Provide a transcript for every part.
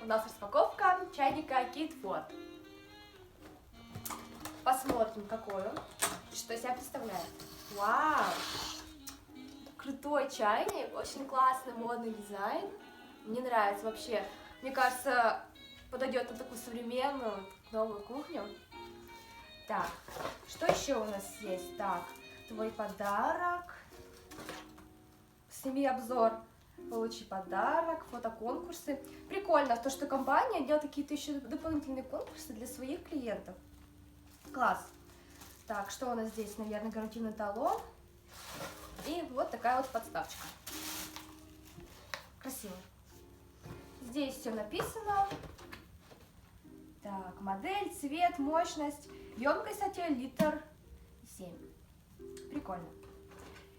у нас распаковка чайника Китфорт. Посмотрим, какой он, что из себя представляет. Вау! Крутой чайник, очень классный модный дизайн. Мне нравится вообще. Мне кажется, подойдет на такую современную новую кухню. Так, что еще у нас есть? Так, твой подарок. Сними обзор. Получи подарок, фотоконкурсы. Прикольно, то, что компания делает какие-то еще дополнительные конкурсы для своих клиентов. Класс. Так, что у нас здесь? Наверное, гарантийный талон. И вот такая вот подставочка. Красиво. Здесь все написано. Так, модель, цвет, мощность. Емкость, кстати, литр 7. Прикольно.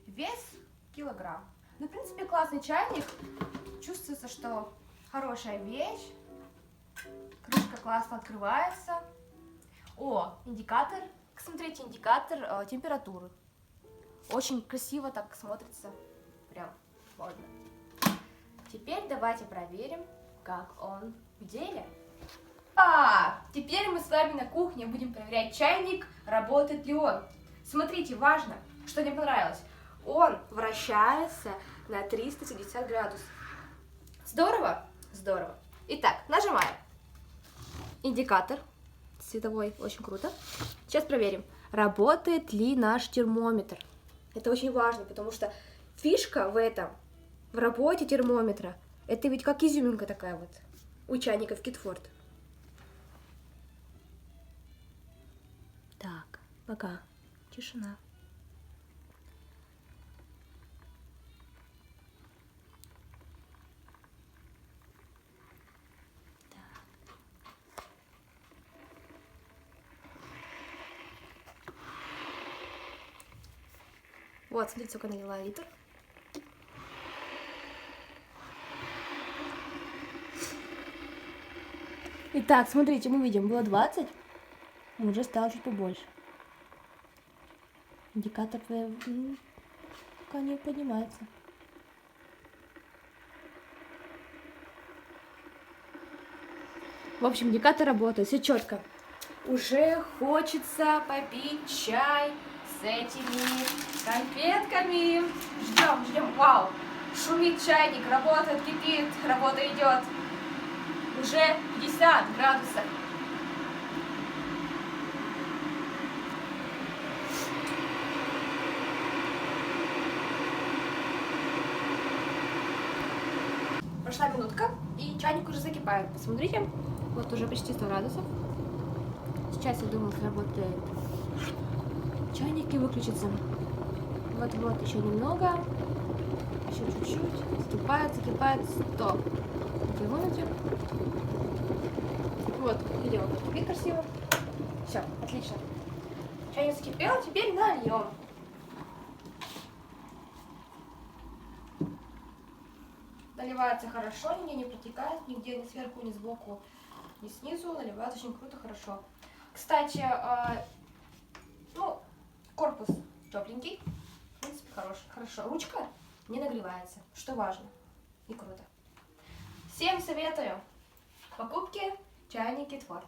Вес килограмм. Ну, в принципе, классный чайник. Чувствуется, что хорошая вещь. Крышка классно открывается. О, индикатор. Смотрите, индикатор температуры. Очень красиво так смотрится. Прям модно. Теперь давайте проверим, как он в деле. Теперь мы с вами на кухне будем проверять чайник, работает ли он. Смотрите, важно, что мне понравилось. Он вращается на 370 градусов. Здорово? Здорово. Итак, нажимаем. Индикатор световой, очень круто. Сейчас проверим, работает ли наш термометр. Это очень важно, потому что фишка в этом, в работе термометра, это ведь как изюминка такая вот у чайников Китфорт. Так, пока. Тишина. Вот, смотрите, сколько налила литр. Итак, смотрите, мы видим, было 20, уже стало чуть побольше. Индикатор пока не поднимается. В общем, индикатор работает, все четко. Уже хочется попить чай с этими конфетками. Ждем, ждем. Вау! Шумит чайник, работает, кипит, работа идет. Уже 50 градусов. Прошла минутка, и чайник уже закипает. Посмотрите, вот уже почти 100 градусов. Сейчас, я думаю, сработает чайник и выключится. Вот-вот, еще немного. Еще чуть-чуть. Закипает 100. Термометр. Вот, видео кипит красиво. Все, отлично. Чайник закипел, теперь нальем. Наливается хорошо, нигде не протекает, нигде ни сверху, ни сбоку, ни снизу. Наливается очень круто, хорошо. Кстати, корпус тепленький, в принципе, хорошо. Ручка не нагревается, что важно и круто. Всем советую покупки чайник Китфорт.